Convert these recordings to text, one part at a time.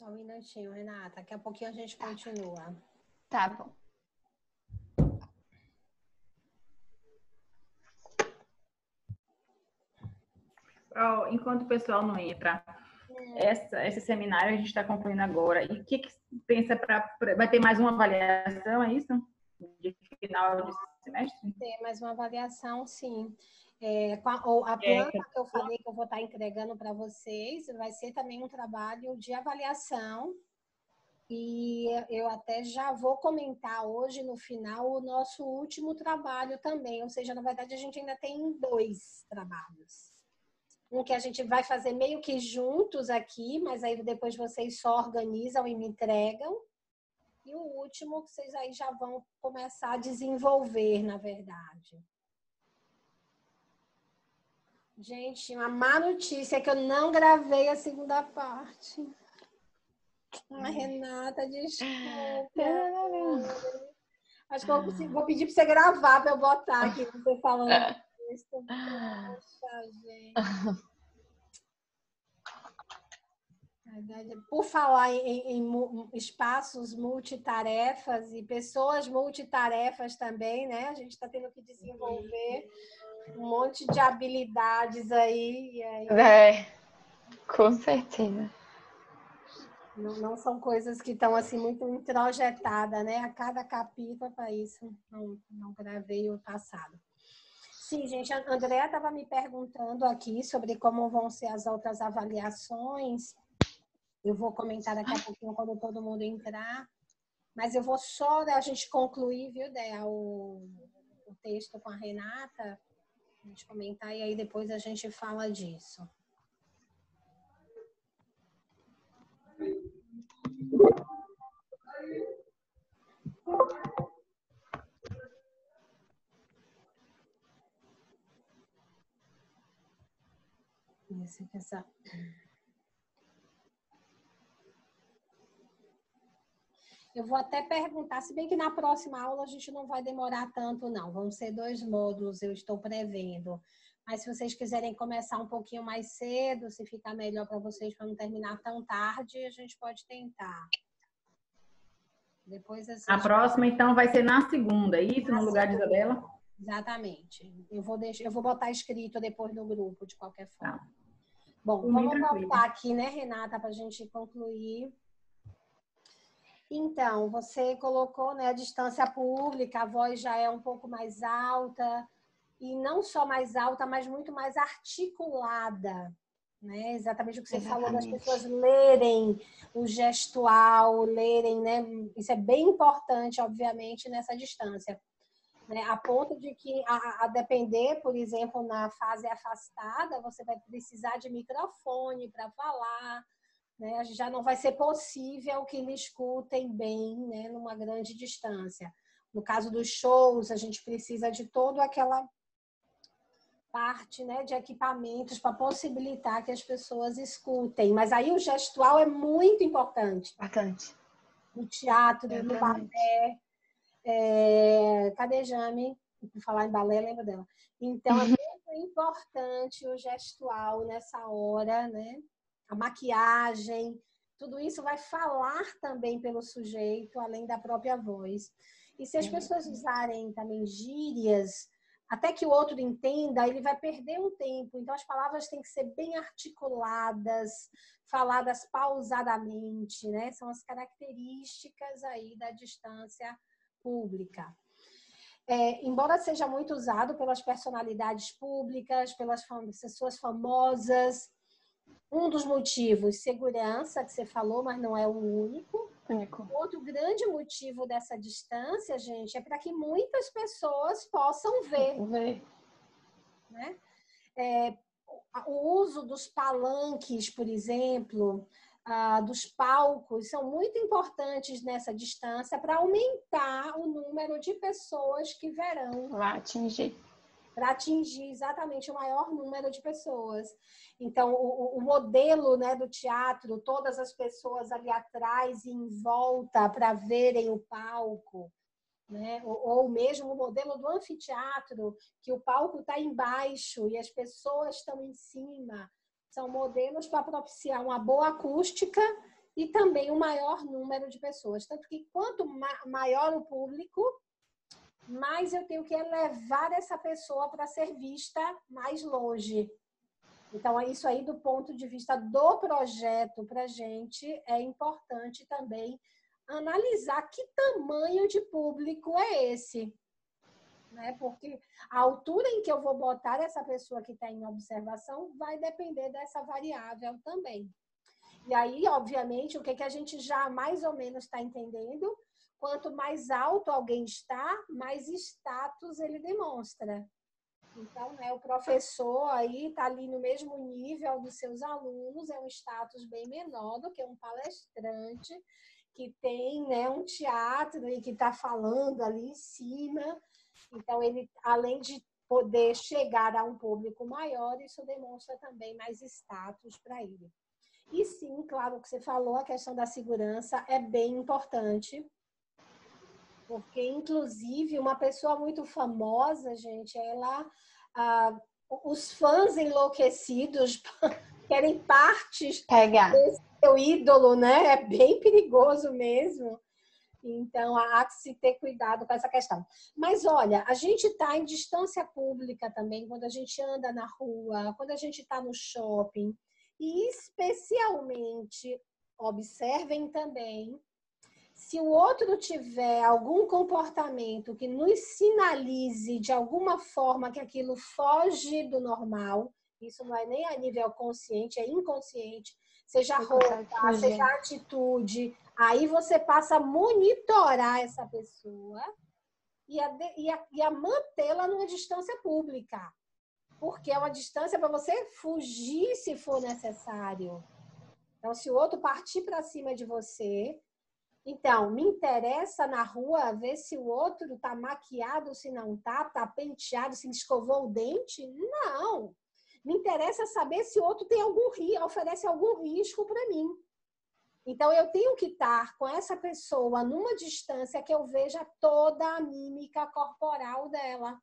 Só um minutinho, Renata. Daqui a pouquinho a gente continua. Tá bom. Enquanto o pessoal não entra, esse seminário a gente está concluindo agora. E o que pensa vai ter mais uma avaliação, é isso? De final de semestre? Tem mais uma avaliação, sim. A planta que eu falei que eu vou estar entregando para vocês vai ser também um trabalho de avaliação. E eu até já vou comentar hoje, no final, o nosso último trabalho também. Ou seja, na verdade, a gente ainda tem 2 trabalhos. Um que a gente vai fazer meio que juntos aqui, mas aí depois vocês só organizam e me entregam. E o último que vocês aí já vão começar a desenvolver, na verdade. Gente, uma má notícia é que eu não gravei a segunda parte. Ai, Renata, desculpa. Acho que eu vou pedir para você gravar para eu botar aqui, você falando isso. Poxa, gente. Por falar em espaços multitarefas e pessoas multitarefas também, né? A gente está tendo que desenvolver um monte de habilidades aí. E aí Com certeza. não são coisas que estão assim muito introjetadas, né? A cada capítulo para isso. Não gravei o passado. Sim, gente, a Andrea estava me perguntando aqui sobre como vão ser as outras avaliações. Eu vou comentar daqui a pouquinho quando todo mundo entrar. Mas eu vou só a gente concluir, viu, Dea, o texto com a Renata. A gente comentar e aí depois a gente fala disso. Eu vou até perguntar, se bem que na próxima aula a gente não vai demorar tanto, não. Vão ser 2 módulos, eu estou prevendo. Mas se vocês quiserem começar um pouquinho mais cedo, se ficar melhor para vocês, para não terminar tão tarde, a gente pode tentar. Depois, assim, a próxima, então, vai ser na segunda, é isso? No lugar de Isabela? Exatamente. Eu vou botar escrito depois no grupo, de qualquer forma. Tá. Bom, vamos voltar aqui, né, Renata, para a gente concluir. Então, você colocou, né, a distância pública, a voz já é um pouco mais alta, e não só mais alta, mas muito mais articulada, né? Exatamente o que você falou, das pessoas lerem o gestual, lerem, né? Isso é bem importante, obviamente, nessa distância. Né? A ponto de que, a depender, por exemplo, na fase afastada, você vai precisar de microfone para falar, né? Já não vai ser possível que lhe escutem bem, né? Numa grande distância. No caso dos shows, a gente precisa de toda aquela parte, né, de equipamentos para possibilitar que as pessoas escutem. Mas aí o gestual é muito importante. Importante. No teatro, no balé. Cadê Jame? Por falar em balé, lembra dela. Então, é muito importante o gestual nessa hora, né? A maquiagem, tudo isso vai falar também pelo sujeito, além da própria voz. E se as pessoas usarem também gírias, até que o outro entenda, ele vai perder um tempo. Então, as palavras têm que ser bem articuladas, faladas pausadamente, né? São as características aí da distância pública. Embora seja muito usado pelas personalidades públicas, pelas pessoas famosas, um dos motivos, segurança, que você falou, mas não é o único. Outro grande motivo dessa distância, gente, é para que muitas pessoas possam ver. Né? O uso dos palanques, por exemplo, dos palcos, são muito importantes nessa distância para aumentar o número de pessoas que verão. Para atingir exatamente o maior número de pessoas. Então, o modelo, né, do teatro, todas as pessoas ali atrás e em volta para verem o palco, né? Ou mesmo o modelo do anfiteatro, que o palco está embaixo e as pessoas estão em cima. São modelos para propiciar uma boa acústica e também um maior número de pessoas. Tanto que quanto maior o público, mais eu tenho que levar essa pessoa para ser vista mais longe. Então, isso aí, do ponto de vista do projeto para a gente, é importante também analisar que tamanho de público é esse. Né? Porque a altura em que eu vou botar essa pessoa que está em observação vai depender dessa variável também. E aí, obviamente, o que a gente já mais ou menos está entendendo? Quanto mais alto alguém está, mais status ele demonstra. Então, né, o professor aí está ali no mesmo nível dos seus alunos, é um status bem menor do que um palestrante que tem, né, um teatro e que está falando ali em cima. Então, ele, além de poder chegar a um público maior, isso demonstra também mais status para ele. E sim, claro, o que você falou, a questão da segurança é bem importante. Porque, inclusive, uma pessoa muito famosa, gente, ela, os fãs enlouquecidos querem partes desse seu ídolo, né? É bem perigoso mesmo. Então, há que se ter cuidado com essa questão. Mas, olha, a gente está em distância pública também, quando a gente anda na rua, quando a gente está no shopping. E, especialmente, observem também, se o outro tiver algum comportamento que nos sinalize de alguma forma que aquilo foge do normal, isso não é nem a nível consciente, é inconsciente, seja roupa, seja atitude, aí você passa a monitorar essa pessoa e a mantê-la numa distância pública. Porque é uma distância para você fugir se for necessário. Então, se o outro partir para cima de você... Então, me interessa na rua ver se o outro está maquiado, se não está penteado, se escovou o dente? Não. Me interessa saber se o outro tem oferece algum risco para mim. Então, eu tenho que estar com essa pessoa numa distância que eu veja toda a mímica corporal dela.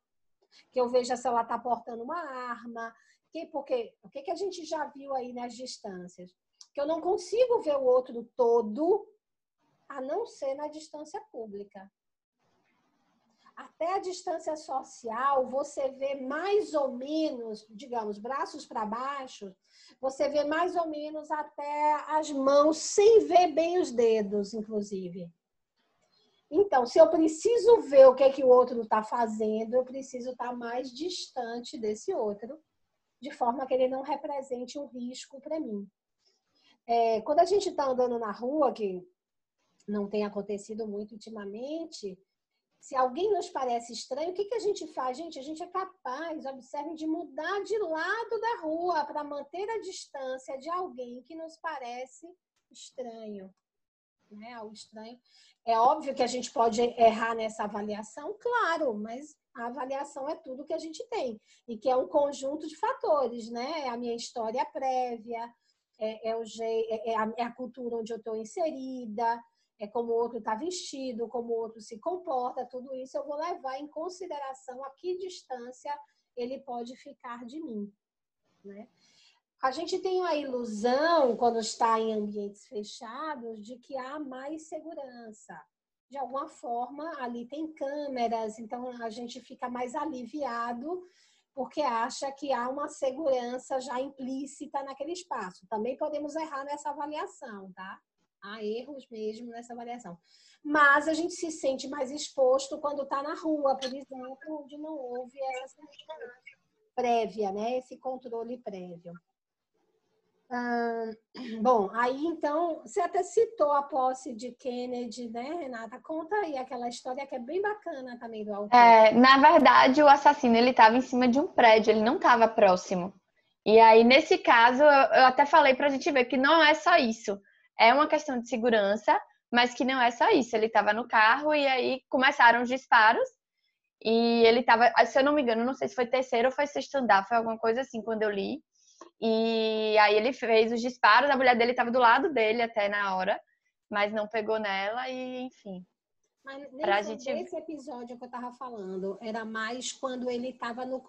Que eu veja se ela está portando uma arma. Porque o que a gente já viu aí nas distâncias? Que eu não consigo ver o outro todo, a não ser na distância pública. Até a distância social, você vê mais ou menos, digamos, braços para baixo, você vê mais ou menos até as mãos, sem ver bem os dedos, inclusive. Então, se eu preciso ver o que o outro está fazendo, eu preciso estar mais distante desse outro, de forma que ele não represente um risco para mim. Quando a gente está andando na rua, que não tem acontecido muito ultimamente, se alguém nos parece estranho, o que a gente faz? Gente, a gente é capaz, observem, de mudar de lado da rua para manter a distância de alguém que nos parece estranho. Né? Algo estranho. É óbvio que a gente pode errar nessa avaliação, claro, mas a avaliação é tudo que a gente tem. E que é um conjunto de fatores, né? É a minha história prévia, é a cultura onde eu estou inserida, é como o outro está vestido, como o outro se comporta, tudo isso eu vou levar em consideração a que distância ele pode ficar de mim. Né? A gente tem a ilusão, quando está em ambientes fechados, de que há mais segurança. De alguma forma, ali tem câmeras, então a gente fica mais aliviado porque acha que há uma segurança já implícita naquele espaço. Também podemos errar nessa avaliação, tá? Há erros mesmo nessa avaliação. Mas a gente se sente mais exposto quando está na rua, por exemplo, onde não houve essa segurança prévia, né? Esse controle prévio. Bom, aí então, você até citou a posse de Kennedy, né, Renata? Conta aí aquela história que é bem bacana também do autor. Na verdade, o assassino ele estava em cima de um prédio, ele não estava próximo. E aí, nesse caso, eu até falei para a gente ver que não é só isso. É uma questão de segurança, mas que não é só isso. Ele estava no carro e aí começaram os disparos. E ele estava, se eu não me engano, não sei se foi terceiro ou foi sexto andar, foi alguma coisa assim quando eu li. E aí ele fez os disparos, a mulher dele estava do lado dele até na hora, mas não pegou nela e, enfim. Mas nem foi desse episódio que eu estava falando, era mais quando ele estava no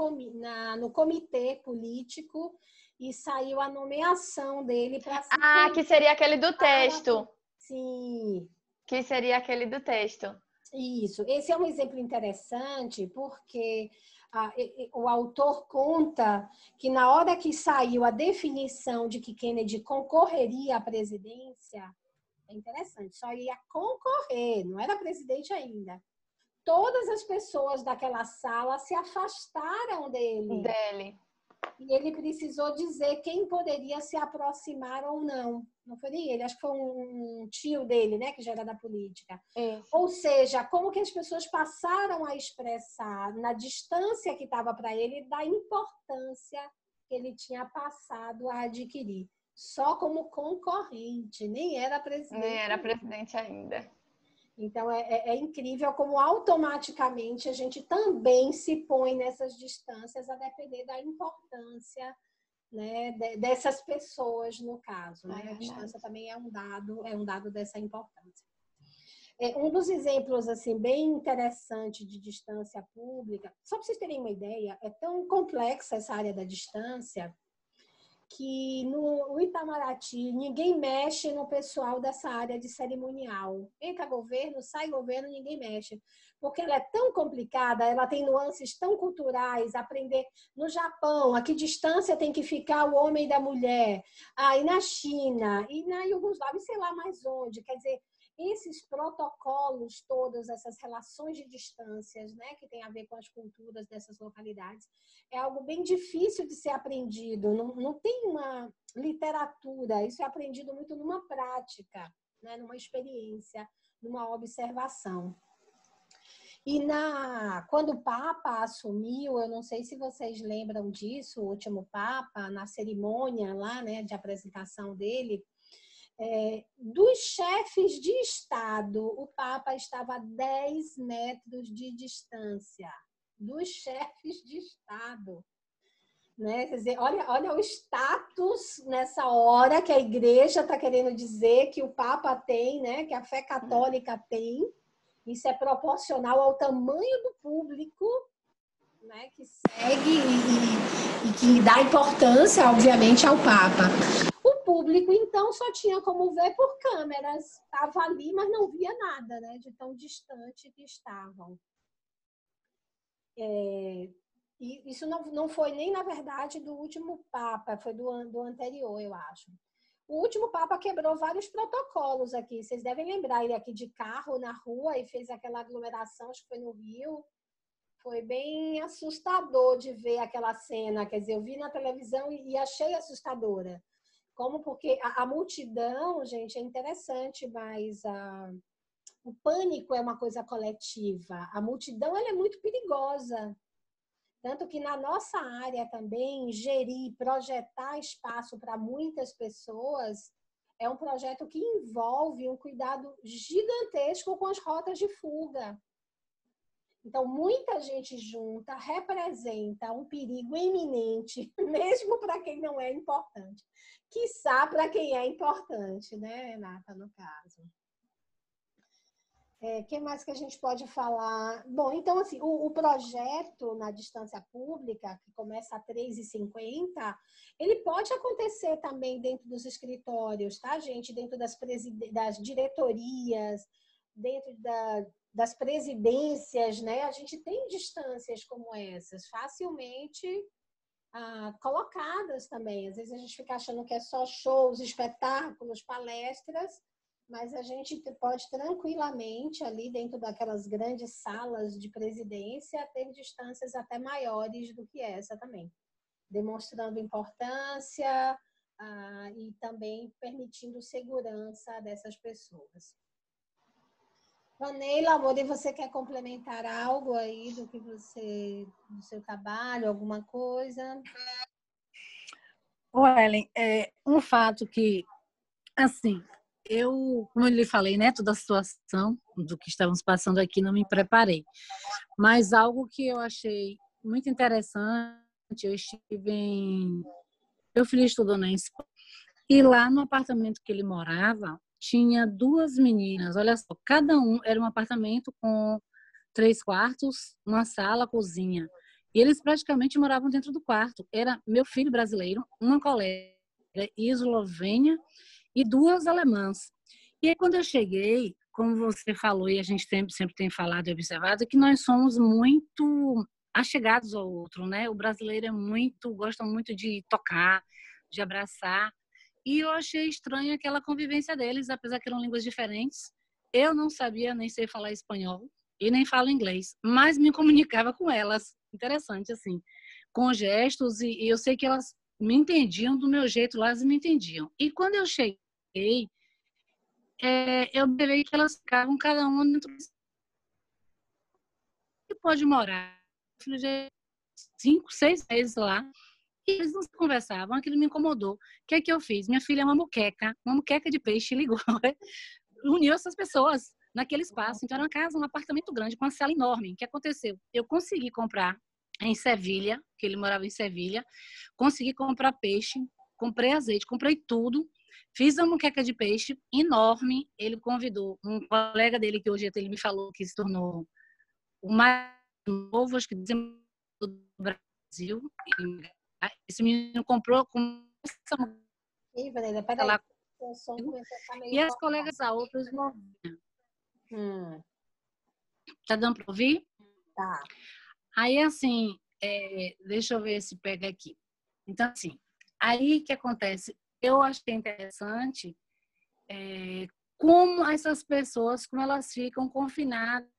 comitê político e saiu a nomeação dele para se... que seria aquele do texto. Sim. Que seria aquele do texto. Isso. Esse é um exemplo interessante porque o autor conta que na hora que saiu a definição de que Kennedy concorreria à presidência, é interessante, só ia concorrer, não era presidente ainda. Todas as pessoas daquela sala se afastaram dele. E ele precisou dizer quem poderia se aproximar ou não. Não foi nem ele, acho que foi um tio dele, né, que já era da política. Isso. Ou seja, como que as pessoas passaram a expressar na distância que estava para ele da importância que ele tinha passado a adquirir. Só como concorrente, nem era presidente. Nem era presidente ainda. Então, é incrível como automaticamente a gente também se põe nessas distâncias a depender da importância, né, dessas pessoas, no caso. Né? A distância também é um dado dessa importância. Um dos exemplos assim, bem interessante de distância pública, só para vocês terem uma ideia, é tão complexa essa área da distância que no Itamaraty ninguém mexe no pessoal dessa área de cerimonial. Entra governo, sai governo, ninguém mexe. Porque ela é tão complicada, ela tem nuances tão culturais, aprender no Japão, a que distância tem que ficar o homem da mulher, e na China, e na Iugoslávia, sei lá mais onde. Quer dizer, esses protocolos todos, essas relações de distâncias, né, que tem a ver com as culturas dessas localidades, é algo bem difícil de ser aprendido. Não tem uma literatura, isso é aprendido muito numa prática, né, numa experiência, numa observação. E quando o Papa assumiu, eu não sei se vocês lembram disso, o último Papa, na cerimônia lá, né, de apresentação dele, dos chefes de Estado, o Papa estava a 10 metros de distância. Dos chefes de Estado. Né? Quer dizer, olha o status nessa hora que a igreja está querendo dizer que o Papa tem, né? Que a fé católica tem. Isso é proporcional ao tamanho do público, né? Que segue e que dá importância, obviamente, ao Papa. O público, então, só tinha como ver por câmeras. Estava ali, mas não via nada, né? De tão distante que estavam. E isso não foi nem, na verdade, do último Papa, foi do anterior, eu acho. O último Papa quebrou vários protocolos aqui. Vocês devem lembrar, ele aqui de carro na rua e fez aquela aglomeração, acho que foi no Rio. Foi bem assustador de ver aquela cena. Quer dizer, eu vi na televisão e achei assustadora. Porque a multidão, gente, é interessante, mas o pânico é uma coisa coletiva. A multidão, ela é muito perigosa. Tanto que na nossa área também, gerir, projetar espaço para muitas pessoas é um projeto que envolve um cuidado gigantesco com as rotas de fuga. Então, muita gente junta representa um perigo iminente, mesmo para quem não é importante. Quiçá para quem é importante, né, Renata, no caso. O que mais que a gente pode falar? Bom, então, assim, o projeto na distância pública, que começa a 3h50, ele pode acontecer também dentro dos escritórios, tá, gente? Dentro das diretorias, dentro das presidências, né? A gente tem distâncias como essas, facilmente colocadas também. Às vezes a gente fica achando que é só shows, espetáculos, palestras, mas a gente pode tranquilamente, ali dentro daquelas grandes salas de presidência, ter distâncias até maiores do que essa também, demonstrando importância e também permitindo segurança dessas pessoas. Vanilla, amor, e você quer complementar algo aí do seu trabalho, alguma coisa? Ellen, um fato que, assim, como eu lhe falei, né, toda a situação do que estávamos passando aqui, não me preparei. Mas algo que eu achei muito interessante, meu filho estudou na Espanha, e lá no apartamento que ele morava, tinha 2 meninas, olha só, cada um era um apartamento com 3 quartos, uma sala, cozinha. E eles praticamente moravam dentro do quarto. Era meu filho brasileiro, uma colega eslovênia e duas alemãs. E aí, quando eu cheguei, como você falou, e a gente sempre tem falado e observado, que nós somos muito achegados ao outro, né? O brasileiro gosta muito de tocar, de abraçar. E eu achei estranho aquela convivência deles, apesar que eram línguas diferentes. Eu não sabia nem sei falar espanhol e nem falo inglês, mas me comunicava com elas. Interessante, assim, com gestos, e eu sei que elas me entendiam do meu jeito lá, elas me entendiam. E quando eu cheguei, eu observei que elas ficavam cada uma dentro que pode morar. Meu filho já é 5, 6 meses lá. E eles não se conversavam, aquilo me incomodou. O que é que eu fiz? Minha filha é uma muqueca de peixe, ligou, uniu essas pessoas naquele espaço. Então era uma casa, um apartamento grande, com uma sala enorme. O que aconteceu? Eu consegui comprar em Sevilha, que ele morava em Sevilha, consegui comprar peixe, comprei azeite, comprei tudo, fiz uma muqueca de peixe enorme. Ele convidou um colega dele, que hoje ele me falou que se tornou o mais novo, acho que do Brasil. Esse menino comprou com essa Ih, Vanessa, peraí. lá. O som começou a ficar meio E as cortado. colegas a outras não. Tá dando para ouvir? Tá. Aí, assim, deixa eu ver se pega aqui. Então, assim, aí o que acontece? Eu achei interessante como essas pessoas, como elas ficam confinadas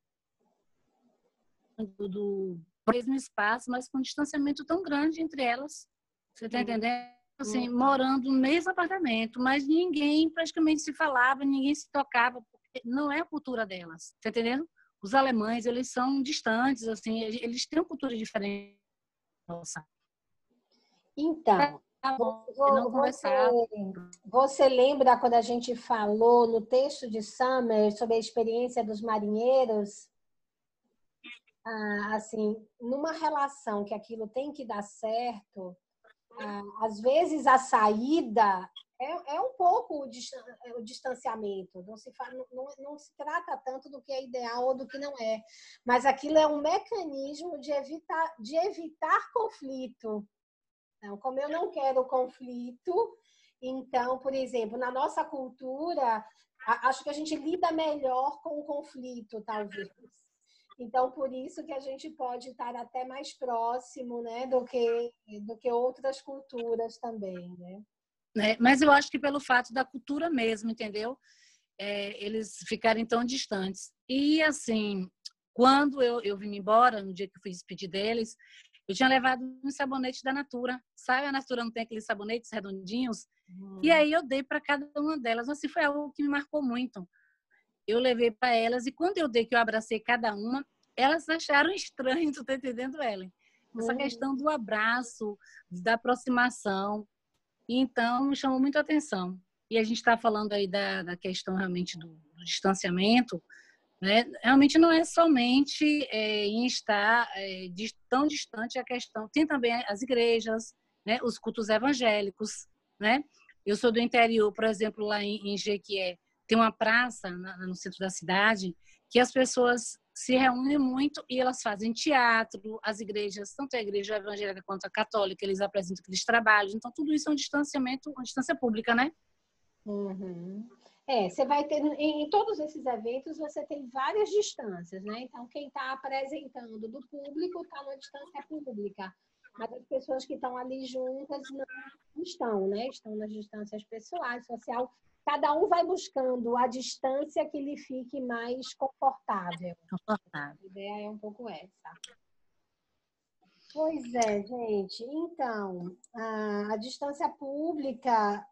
do mesmo espaço, mas com um distanciamento tão grande entre elas. Você está entendendo? Assim, morando no mesmo apartamento, mas ninguém praticamente se falava, ninguém se tocava, porque não é a cultura delas. Está entendendo? Os alemães, eles são distantes, assim, eles têm uma cultura diferente. Nossa. Então, Tá bom, não conversava. você lembra quando a gente falou no texto de Summer sobre a experiência dos marinheiros? Assim, numa relação que aquilo tem que dar certo, às vezes a saída é um pouco o distanciamento. Não se trata tanto do que é ideal ou do que não é, mas aquilo é um mecanismo de evitar conflito. Então, como eu não quero conflito, então, por exemplo, na nossa cultura, acho que a gente lida melhor com o conflito, talvez. Então, por isso que a gente pode estar até mais próximo, né, do que outras culturas também, né? Mas eu acho que pelo fato da cultura mesmo, entendeu? Eles ficarem tão distantes. E, assim, quando eu vim embora, no dia que eu fui despedir deles, eu tinha levado um sabonete da Natura. Sabe, a Natura não tem aqueles sabonetes redondinhos? E aí eu dei para cada uma delas. Assim, foi algo que me marcou muito. Eu levei para elas e quando eu dei que eu abracei cada uma, elas acharam estranho, tu tá entendendo, Ellen? Essa questão do abraço, da aproximação. Então, me chamou muito a atenção. E a gente está falando aí da questão realmente do distanciamento, né? Realmente não é somente em estar tão distante a questão. Tem também as igrejas, né? Os cultos evangélicos, né? Eu sou do interior, por exemplo, lá em Jequié, tem uma praça no centro da cidade que as pessoas se reúnem muito e elas fazem teatro, as igrejas, tanto a igreja evangélica quanto a católica, eles apresentam aqueles trabalhos. Então, tudo isso é um distanciamento, uma distância pública, né? Uhum. Você vai ter, em todos esses eventos, você tem várias distâncias, né? Então, quem está apresentando do público está numa distância pública, mas as pessoas que estão ali juntas não estão, né? Estão nas distâncias pessoais, social. Cada um vai buscando a distância que lhe fique mais confortável. A ideia é um pouco essa. Pois é, gente. Então, a distância pública,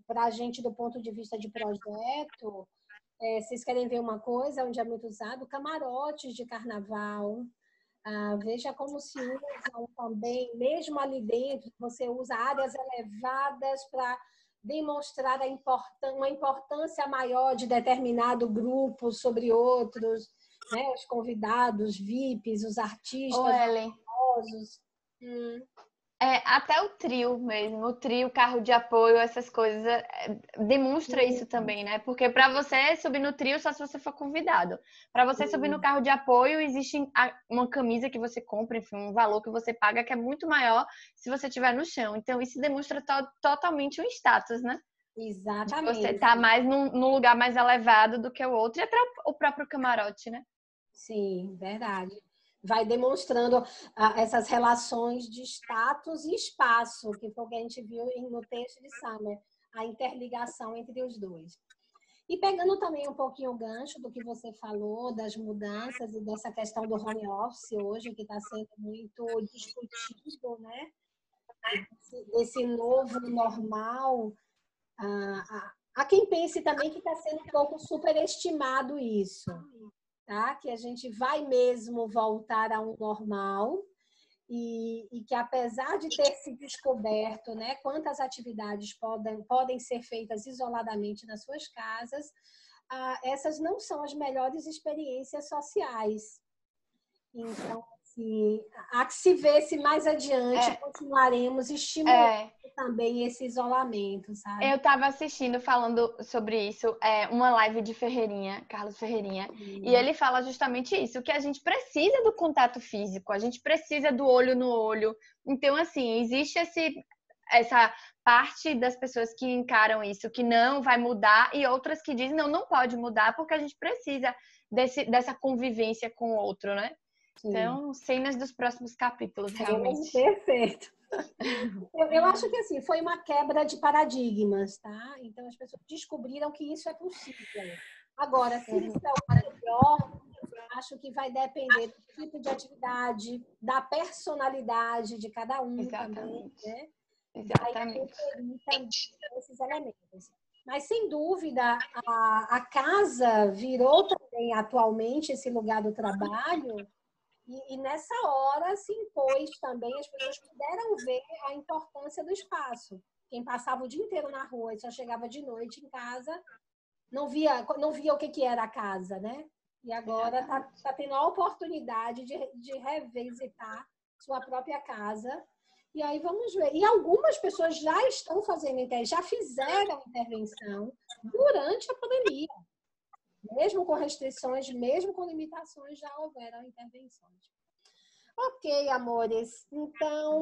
para a gente, do ponto de vista de projeto, vocês querem ver uma coisa onde é muito usado? Camarotes de carnaval. Veja como se usam também, mesmo ali dentro, você usa áreas elevadas para demonstrar uma importância maior de determinado grupo sobre outros, né? Os convidados, VIPs, os artistas, Ellen, famosos. Até o trio mesmo, o trio, carro de apoio, essas coisas, demonstra isso também, né? Porque para você subir no trio, só se você for convidado. Para você subir no carro de apoio, existe uma camisa que você compra, enfim, um valor que você paga que é muito maior se você estiver no chão. Então, isso demonstra totalmente um status, né? Exatamente. Você tá mais num lugar mais elevado do que o outro, e até o próprio camarote, né? Sim, verdade. Vai demonstrando essas relações de status e espaço, que foi o que a gente viu no texto de Summer, a interligação entre os dois. E pegando também um pouquinho o gancho do que você falou, das mudanças e dessa questão do home office hoje, que está sendo muito discutido, né? Desse novo normal. Há quem pense também que está sendo um pouco superestimado isso. Tá? Que a gente vai mesmo voltar a um normal e que apesar de ter se descoberto, né, quantas atividades podem ser feitas isoladamente nas suas casas, essas não são as melhores experiências sociais. Então, assim, há que se ver se mais adiante continuaremos estimulando também esse isolamento, sabe? Eu estava assistindo, falando sobre isso, uma live de Ferreirinha, Carlos Ferreirinha, e ele fala justamente isso, que a gente precisa do contato físico, a gente precisa do olho no olho. Então, assim, existe essa parte das pessoas que encaram isso, que não vai mudar, e outras que dizem, não pode mudar, porque a gente precisa dessa convivência com o outro, né? Sim. Então, cenas dos próximos capítulos, realmente. Perfeito. Eu acho que assim, foi uma quebra de paradigmas, tá? Então as pessoas descobriram que isso é possível. Agora, se isso é o melhor, acho que vai depender do tipo de atividade, da personalidade de cada um. Exatamente. Também, né? Exatamente. Vai também esses elementos. Mas, sem dúvida, a casa virou também atualmente esse lugar do trabalho. E nessa hora se impôs também, as pessoas puderam ver a importância do espaço. Quem passava o dia inteiro na rua e só chegava de noite em casa, não via o que era a casa, né? E agora está tendo a oportunidade de revisitar sua própria casa. E aí vamos ver. E algumas pessoas já estão fazendo, já fizeram intervenção durante a pandemia. Mesmo com restrições, mesmo com limitações, já houveram intervenções. Ok, amores. Então,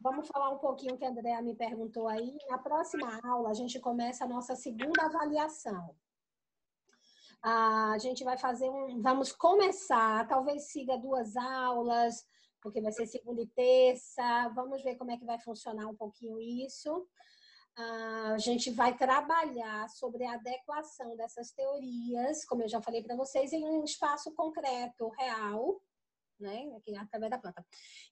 vamos falar um pouquinho que a Andrea me perguntou aí. Na próxima aula, a gente começa a nossa segunda avaliação. A gente vai fazer vamos começar, talvez siga 2 aulas, porque vai ser segunda e terça. Vamos ver como é que vai funcionar um pouquinho isso. A gente vai trabalhar sobre a adequação dessas teorias, como eu já falei para vocês, em um espaço concreto, real, né? Aqui através da planta.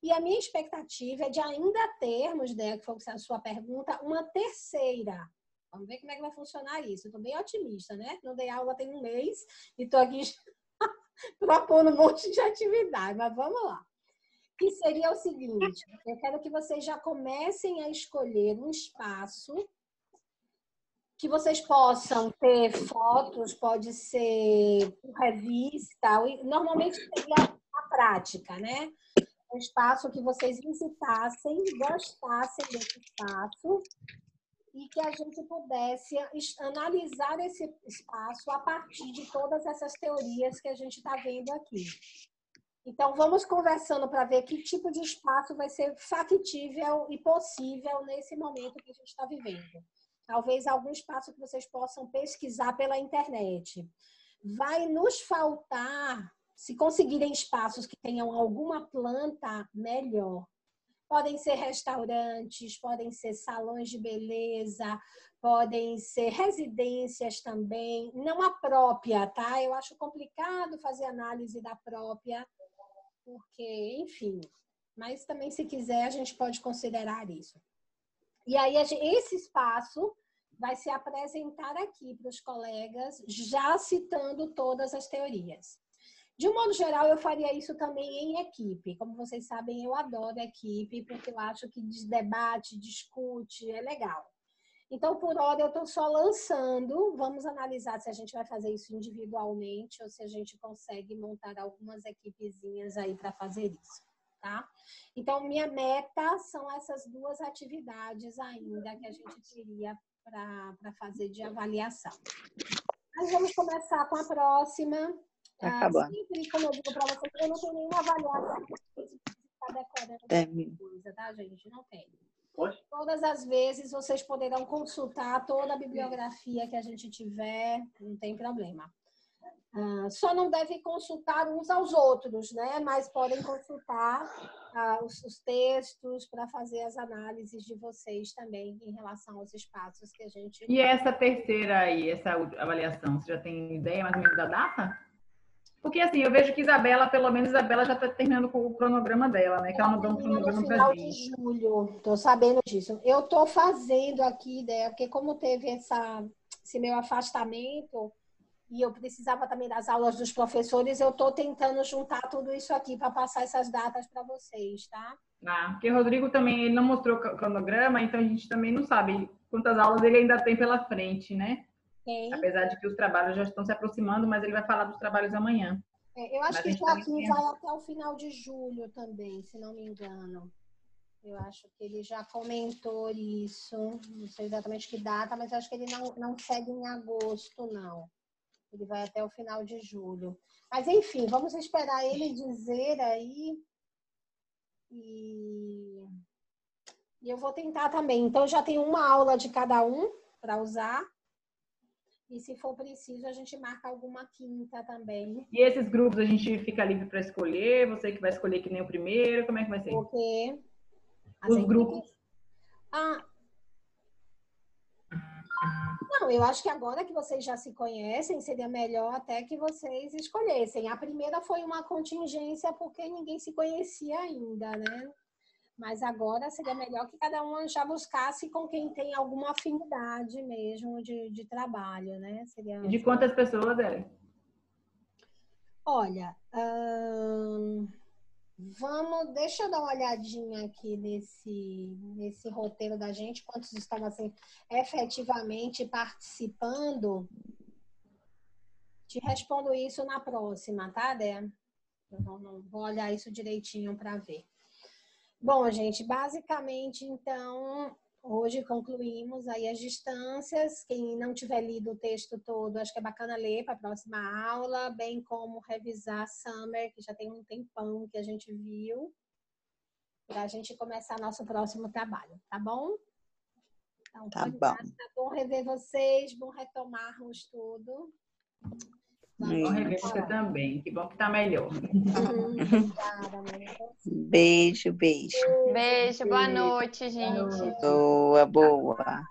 E a minha expectativa é de ainda termos, né, que foi a sua pergunta, uma terceira. Vamos ver como é que vai funcionar isso. Estou bem otimista, né? Não dei aula tem 1 mês e estou aqui propondo um monte de atividade, mas vamos lá. Que seria o seguinte, eu quero que vocês já comecem a escolher um espaço que vocês possam ter fotos, pode ser revista, normalmente seria a prática, né? Um espaço que vocês visitassem, gostassem desse espaço e que a gente pudesse analisar esse espaço a partir de todas essas teorias que a gente está vendo aqui. Então, vamos conversando para ver que tipo de espaço vai ser factível e possível nesse momento que a gente está vivendo. Talvez algum espaço que vocês possam pesquisar pela internet. Vai nos faltar, se conseguirem espaços que tenham alguma planta, melhor. Podem ser restaurantes, podem ser salões de beleza, podem ser residências também. Não a própria, tá? Eu acho complicado fazer análise da própria, porque, enfim, mas também se quiser a gente pode considerar isso. E aí esse espaço vai se apresentar aqui para os colegas, já citando todas as teorias. De um modo geral, eu faria isso também em equipe. Como vocês sabem, eu adoro equipe, porque eu acho que debate, discute, é legal. Então, por hora, eu estou só lançando. Vamos analisar se a gente vai fazer isso individualmente ou se a gente consegue montar algumas equipezinhas aí para fazer isso. tá? Então, minha meta são essas 2 atividades ainda que a gente teria para fazer de avaliação. Mas vamos começar com a próxima. Tá acabando. Sempre, como eu digo para vocês, eu não tenho nenhuma avaliação que está decorando coisa, tá, gente? Não tem. Todas as vezes vocês poderão consultar toda a bibliografia que a gente tiver, não tem problema. Só não devem consultar uns aos outros, né? Mas podem consultar os textos para fazer as análises de vocês também em relação aos espaços que a gente... E essa terceira aí, essa avaliação, você já tem ideia mais ou menos da data? Porque assim, eu vejo que Isabela, pelo menos Isabela já está terminando com o cronograma dela, né? Que ela não dá um cronograma pra gente. No final de julho, tô sabendo disso. Eu tô fazendo aqui, ideia, porque como teve esse meu afastamento e eu precisava também das aulas dos professores, eu tô tentando juntar tudo isso aqui para passar essas datas para vocês, tá? Porque o Rodrigo também, ele não mostrou o cronograma, então a gente também não sabe quantas aulas ele ainda tem pela frente, né? Apesar de que os trabalhos já estão se aproximando, mas ele vai falar dos trabalhos amanhã. Eu acho que Joaquim vai até o final de julho também, se não me engano. Eu acho que ele já comentou isso. Não sei exatamente que data, mas eu acho que ele não segue em agosto, não. Ele vai até o final de julho. Mas, enfim, vamos esperar ele dizer aí. E eu vou tentar também. Então, já tem uma aula de cada um para usar. E se for preciso, a gente marca alguma quinta também. E esses grupos a gente fica livre para escolher? Você que vai escolher que nem o primeiro? Como é que vai ser? Porque os grupos. Não, eu acho que agora que vocês já se conhecem, seria melhor até que vocês escolhessem. A primeira foi uma contingência porque ninguém se conhecia ainda, né? Mas agora seria melhor que cada um já buscasse com quem tem alguma afinidade mesmo de trabalho, né? De quantas pessoas, Ellen? Olha, deixa eu dar uma olhadinha aqui nesse roteiro da gente, quantos estão assim, efetivamente participando. Te respondo isso na próxima, tá, Dé? Eu vou olhar isso direitinho para ver. Bom, gente, basicamente, então, hoje concluímos aí as distâncias. Quem não tiver lido o texto todo, acho que é bacana ler para a próxima aula, bem como revisar Summer, que já tem um tempão que a gente viu, para a gente começar nosso próximo trabalho, tá bom? Então, tá bom. Tá bom rever vocês, bom retomarmos tudo. Bom rever você também. Que bom que tá melhor. Obrigada, beijo. Beijo, boa noite, gente. Boa.